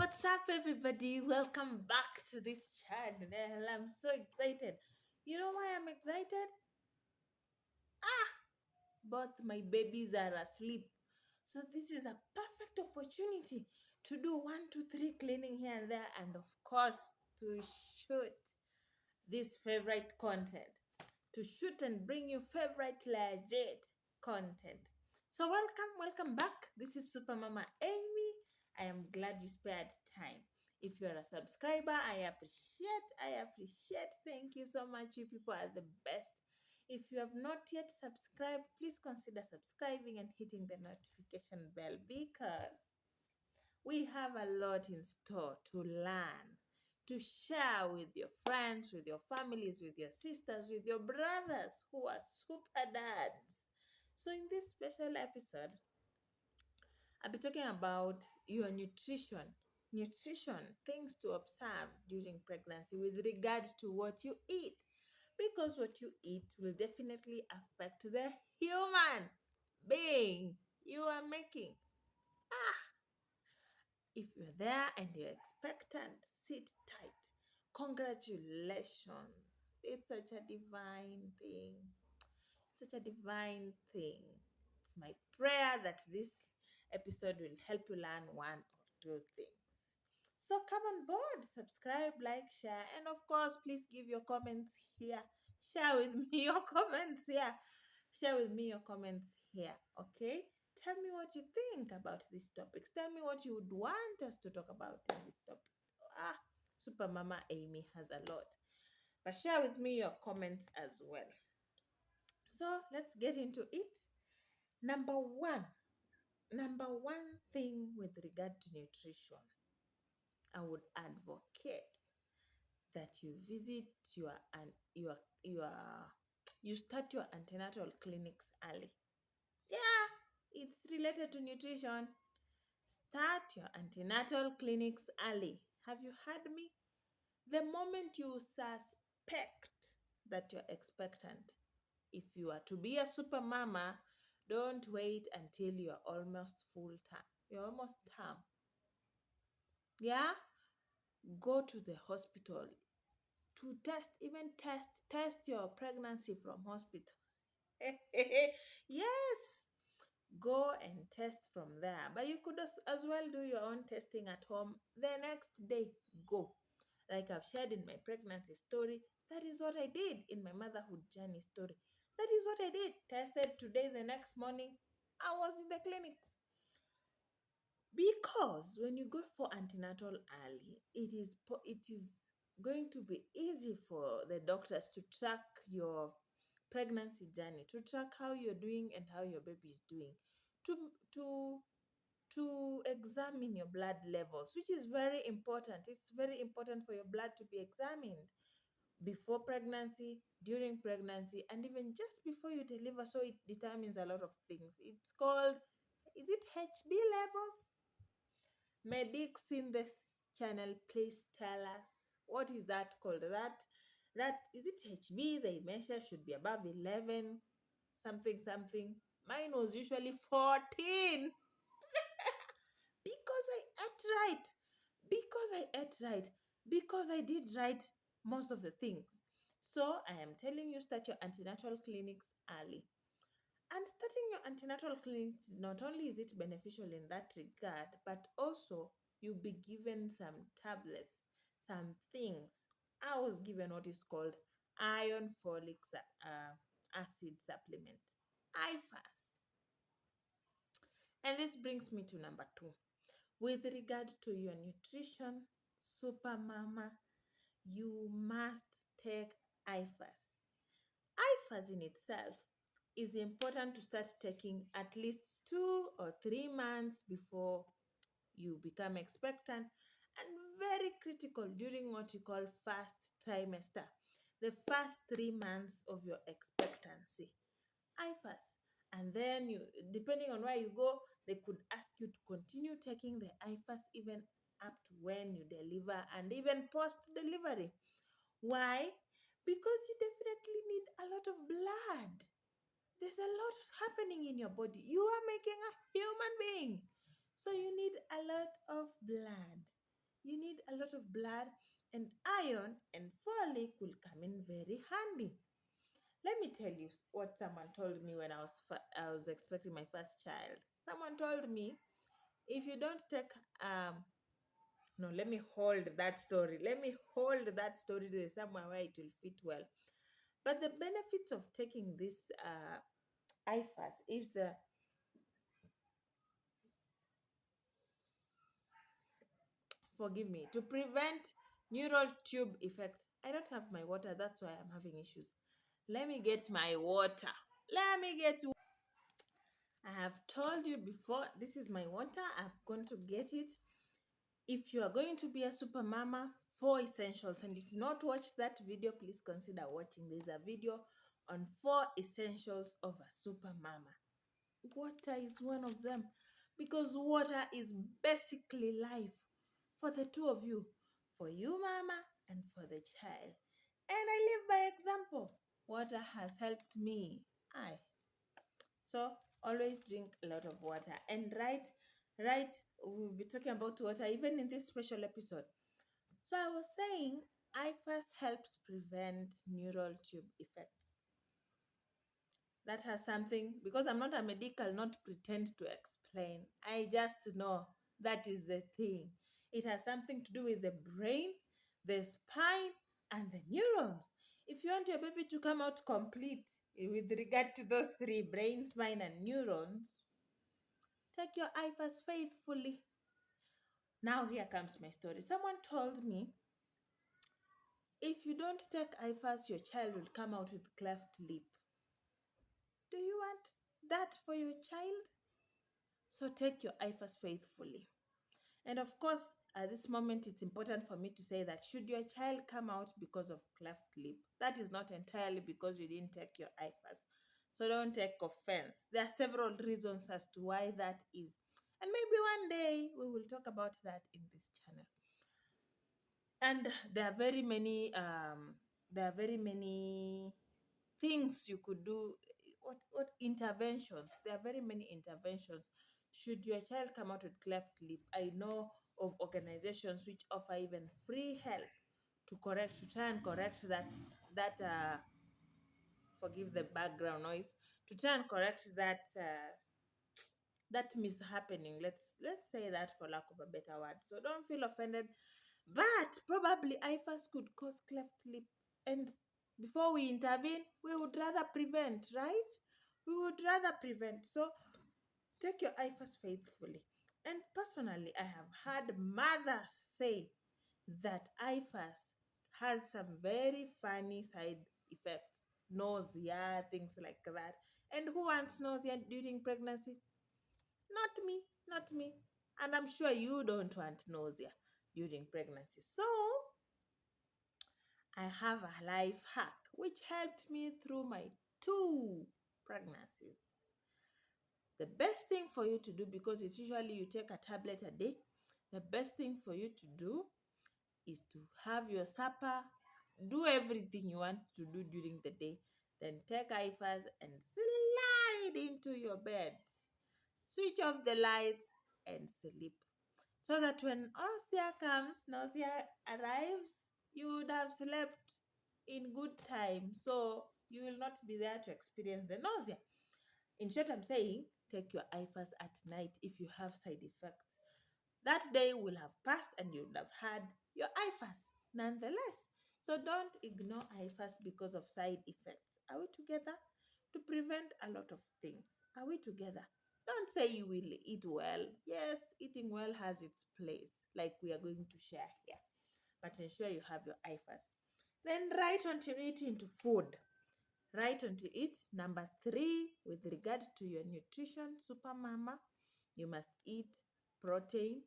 What's up, everybody? Welcome back to this channel. I'm so excited. You know why I'm excited? Both my babies are asleep. So, this is a perfect opportunity to do one, two, three cleaning here and there, and of course, to shoot this favorite content, to shoot and bring you favorite legit content. So welcome back. This is Super Mama Amy. I am glad you spared time. If you're a subscriber, I appreciate. Thank you so much. You people are the best. If you have not yet subscribed, please consider subscribing and hitting the notification bell because we have a lot in store to learn, to share with your friends, with your families, with your sisters, with your brothers who are super dads. So, in this special episode, I'll be talking about your nutrition, things to observe during pregnancy with regard to what you eat. Because what you eat will definitely affect the human being you are making. Ah, if you're there and you're expectant, sit tight. Congratulations. It's such a divine thing. Such a divine thing. It's my prayer that this episode will help you learn one or two things. So come on board, subscribe, like, share, and of course, please give your comments here. Share with me your comments here. Share with me your comments here, okay? Tell me what you think about these topics. Tell me what you would want us to talk about in this topic. Ah, Super Mama Amy has a lot. But share with me your comments as well. So let's get into it. Number one, number one thing with regard to nutrition, I would advocate that you visit your you start your antenatal clinics early. Yeah, it's related to nutrition. Start your antenatal clinics early. Have you heard me? The moment you suspect that you're expectant, if you are to be a super mama, don't wait until you're almost full term. You're almost term. Yeah? Go to the hospital to test your pregnancy from hospital. Yes, go and test from there. But you could as well do your own testing at home the next day. Go. Like I've shared in my pregnancy story, that is what I did in my motherhood journey story. That is what I did. Tested today, the next morning, I was in the clinics. Because when you go for antenatal early, it is going to be easy for the doctors to track your pregnancy journey, to track how you're doing and how your baby is doing, to to to examine your blood levels, which is very important. It's very important for your blood to be examined before pregnancy, during pregnancy, and even just before you deliver. So it determines a lot of things. It's called, is it HB levels? Medics in this channel, please tell us what is that called? That is it HB they measure should be above 11, something something. Mine was usually 14 because I ate right. Because I ate right. Because I did right most of the things. So I am telling you, start your antenatal clinics early. And starting your antenatal clinics, not only is it beneficial in that regard, but also you'll be given some tablets, some things. I was given what is called iron folic acid supplement, IFAS. And this brings me to number two. With regard to your nutrition, super mama, you must take IFAS. IFAS in itself is important to start taking at least 2 or 3 months before you become expectant, and very critical during what you call first trimester, the first 3 months of your expectancy. IFAS. And then you, depending on where you go, they could ask you to continue taking the IFAS even up to when you deliver and even post delivery. Why? Because you definitely need a lot of blood. There's a lot happening in your body. You are making a human being. So you need a lot of blood. a lot of blood, and iron and folic will come in very handy. Let me tell you what someone told me when I was expecting my first child. Someone told me, if you don't take no, let me hold that story. Let me hold that story there somewhere where it will fit well. But the benefits of taking this IFAS is, forgive me, to prevent neural tube effect. I don't have my water, that's why I'm having issues. Let me get my water. Let me get. I have told you before, this is my water. I'm going to get it. If you are going to be a super mama, 4 essentials. And if you not watched that video, please consider watching. There's a video on 4 essentials of a super mama. Water is one of them, because water is basically life for the two of you, for you, mama, and for the child. And I live by example. Water has helped me. I so always drink a lot of water. And right, we'll be talking about water even in this special episode. So I was saying IFAS helps prevent neural tube effects. That has something, because I'm not a medical, not pretend to explain. I just know that is the thing. It has something to do with the brain, the spine, and the neurons. If you want your baby to come out complete with regard to those three, brain, spine, and neurons, take your IFAS faithfully. Now, here comes my story. Someone told me, if you don't take IFAS, your child will come out with cleft lip. Do you want that for your child? So take your IFAS faithfully. And of course, at this moment, it's important for me to say that should your child come out because of cleft lip, that is not entirely because you didn't take your IFAS. So don't take offense. There are several reasons as to why that is. And maybe one day we will talk about that in this channel. And there are very many things you could do. What interventions? There are very many interventions should your child come out with cleft lip. I know of organizations which offer even free help to try and correct that forgive the background noise, to try and correct that mishappening. Let's say that, for lack of a better word. So don't feel offended, but probably IFAS could cause cleft lip. And before we intervene, we would rather prevent, right? We would rather prevent. So take your IFAS faithfully. And personally, I have heard mothers say that IFAS has some very funny side effects, nausea, things like that. And who wants nausea during pregnancy? Not me, not me. And I'm sure you don't want nausea during pregnancy. So I have a life hack which helped me through my 2 pregnancies. The best thing for you to do, because it's usually you take a tablet a day, the best thing for you to do is to have your supper, do everything you want to do during the day, then take IFAS and slide into your bed. Switch off the lights and sleep. So that when nausea arrives, you would have slept in good time. So you will not be there to experience the nausea. In short, I'm saying take your IFAS at night if you have side effects. That day will have passed and you would have had your IFAS nonetheless. So don't ignore IFAS because of side effects. Are we together? To prevent a lot of things. Are we together? Don't say you will eat well. Yes, eating well has its place, like we are going to share here. But ensure you have your IFAS. Then write onto it into food. Write onto it. Number 3, with regard to your nutrition, super mama, you must eat protein,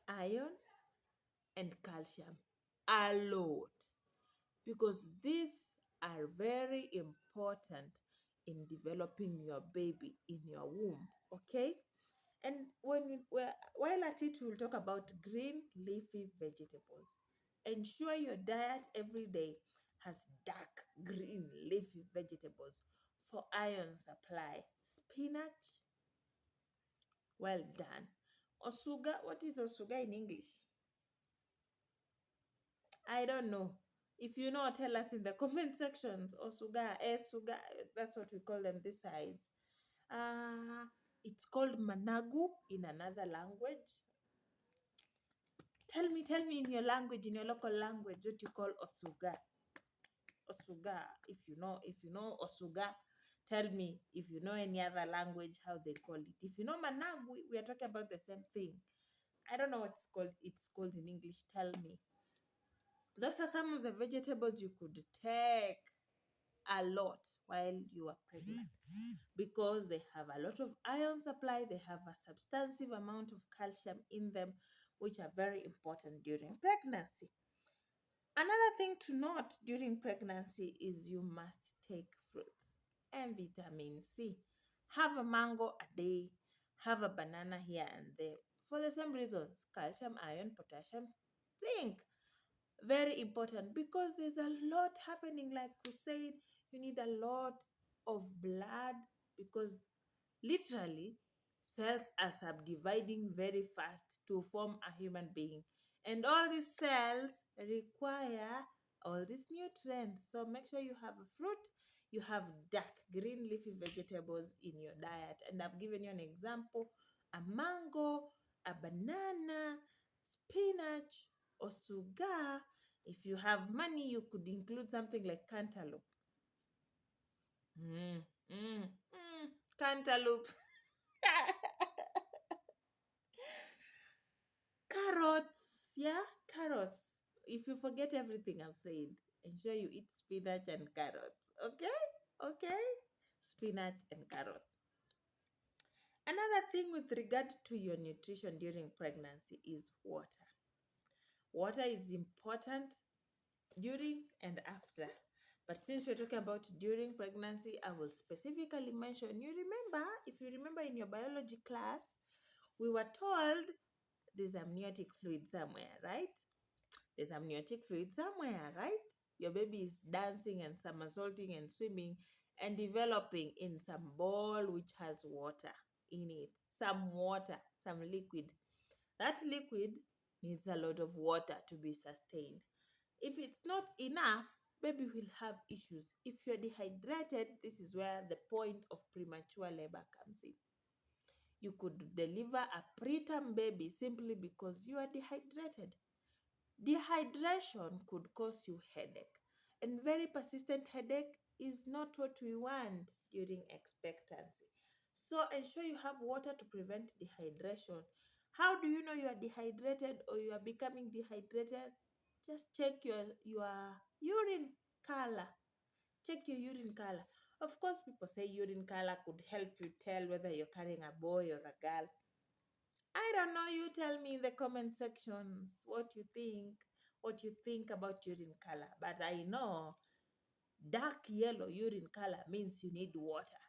iron, and calcium a lot, because these are very important in developing your baby in your womb. Okay? And while at it, we'll talk about green leafy vegetables. Ensure your diet every day has dark green leafy vegetables for iron supply. Spinach, well done. Osuga, what is osuga in English? I don't know. If you know, tell us in the comment sections. Osuga, suga, that's what we call them this side. Uh, it's called managu in another language. Tell me in your language, in your local language, what you call osuga. Osuga. If you know osuga, tell me if you know any other language how they call it. If you know managu, we are talking about the same thing. I don't know what it's called. It's called in English. Tell me. Those are some of the vegetables you could take a lot while you are pregnant because they have a lot of iron supply, they have a substantive amount of calcium in them, which are very important during pregnancy. Another thing to note during pregnancy is you must take fruits and vitamin C. Have a mango a day, have a banana here and there for the same reasons calcium, iron, potassium, zinc. Very important because there's a lot happening. Like we said, you need a lot of blood because literally cells are subdividing very fast to form a human being. And all these cells require all these nutrients. So make sure you have a fruit, you have dark green leafy vegetables in your diet. And I've given you an example a mango, a banana, spinach, or sugar. If you have money, you could include something like cantaloupe. Mm, cantaloupe. Carrots, yeah, carrots. If you forget everything I've said, ensure you eat spinach and carrots. Okay? Okay? Spinach and carrots. Another thing with regard to your nutrition during pregnancy is water. Water is important during and after. But since we're talking about during pregnancy, I will specifically mention if you remember in your biology class, we were told there's amniotic fluid somewhere, right? There's amniotic fluid somewhere, right? Your baby is dancing and somersaulting and swimming and developing in some ball which has water in it. Some water, some liquid. That liquid needs a lot of water to be sustained. If it's not enough, baby will have issues. If you're dehydrated, this is where the point of premature labor comes in. You could deliver a preterm baby simply because you are dehydrated. Dehydration could cause you headache, and very persistent headache is not what we want during expectancy. So ensure you have water to prevent dehydration. How do you know you are dehydrated or you are becoming dehydrated? Just check your urine color. Check your urine color. Of course, people say urine color could help you tell whether you're carrying a boy or a girl. I don't know. You tell me in the comment sections what you think about urine color. But I know dark yellow urine color means you need water.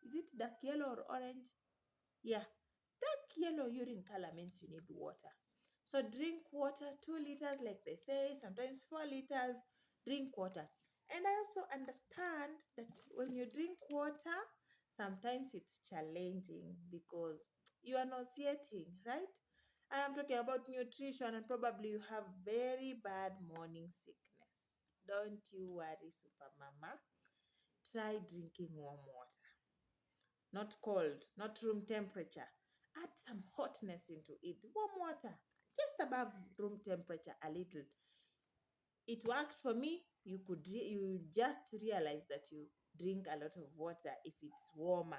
Is it dark yellow or orange? Yeah, dark yellow urine color means you need water. So drink water, 2 liters, like they say, sometimes 4 liters. Drink water. And I also understand that when you drink water, sometimes it's challenging because you are nauseating, right? And I'm talking about nutrition, and probably you have very bad morning sickness. Don't you worry, Super Mama. Try drinking warm water, not cold, not room temperature. Add some hotness into it. Warm water, just above room temperature a little. It worked for me. You just realize that you drink a lot of water if it's warmer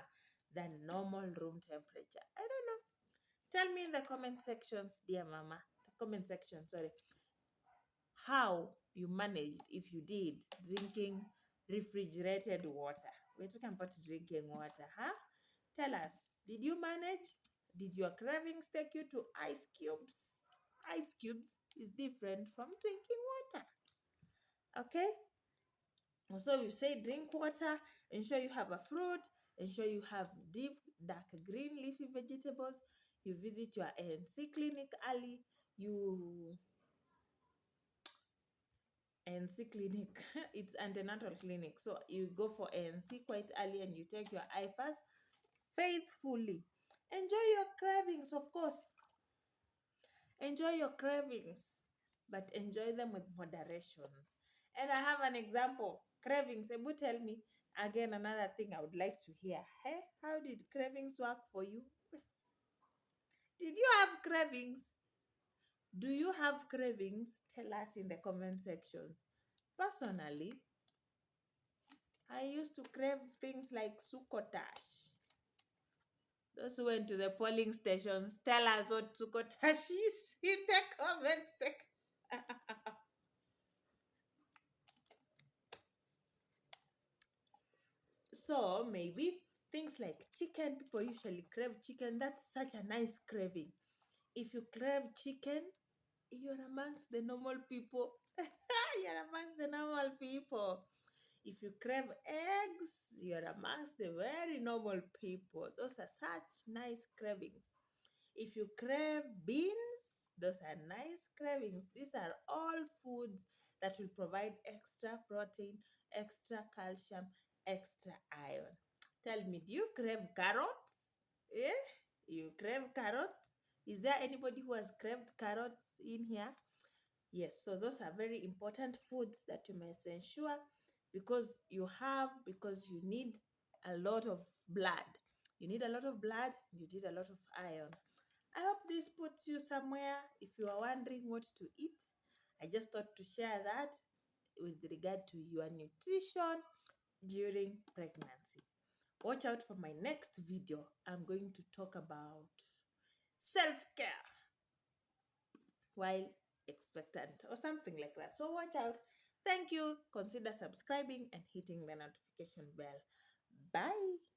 than normal room temperature. I don't know. Tell me in the comment sections, dear mama. The comment section, sorry, how you managed, if you did, drinking refrigerated water. We're talking about drinking water, huh? Tell us, did you manage? Did your cravings take you to ice cubes? Ice cubes is different from drinking water. Okay? So we say drink water, ensure you have a fruit, ensure you have deep, dark green leafy vegetables. You visit your ANC clinic early. You ANC clinic, it's antenatal clinic. So you go for ANC quite early and you take your IFAS faithfully. Enjoy your cravings, of course. Enjoy your cravings but enjoy them with moderations. And I have an example. Cravings. Ebu, tell me again another thing I would like to hear. Hey, how did cravings work for you? Did you have cravings? Do you have cravings? Tell us in the comment sections. Personally, I used to crave things like sukotash. Those who went to the polling stations, tell us what sukotash is in the comment section. So maybe things like chicken, people usually crave chicken. That's such a nice craving. If you crave chicken, you're amongst the normal people. You're amongst the normal people. If you crave eggs, you're amongst the very normal people. Those are such nice cravings. If you crave beans, those are nice cravings. These are all foods that will provide extra protein, extra calcium, extra iron. Tell me, do you crave carrots? Eh? You crave carrots? Is there anybody who has craved carrots in here? Yes, so those are very important foods that you must ensure because you need a lot of blood. You need a lot of blood, you need a lot of iron. I hope this puts you somewhere if you are wondering what to eat. I just thought to share that with regard to your nutrition during pregnancy. Watch out for my next video. I'm going to talk about self care while expectant or something like that. So watch out. Thank you. Consider subscribing and hitting the notification bell. Bye.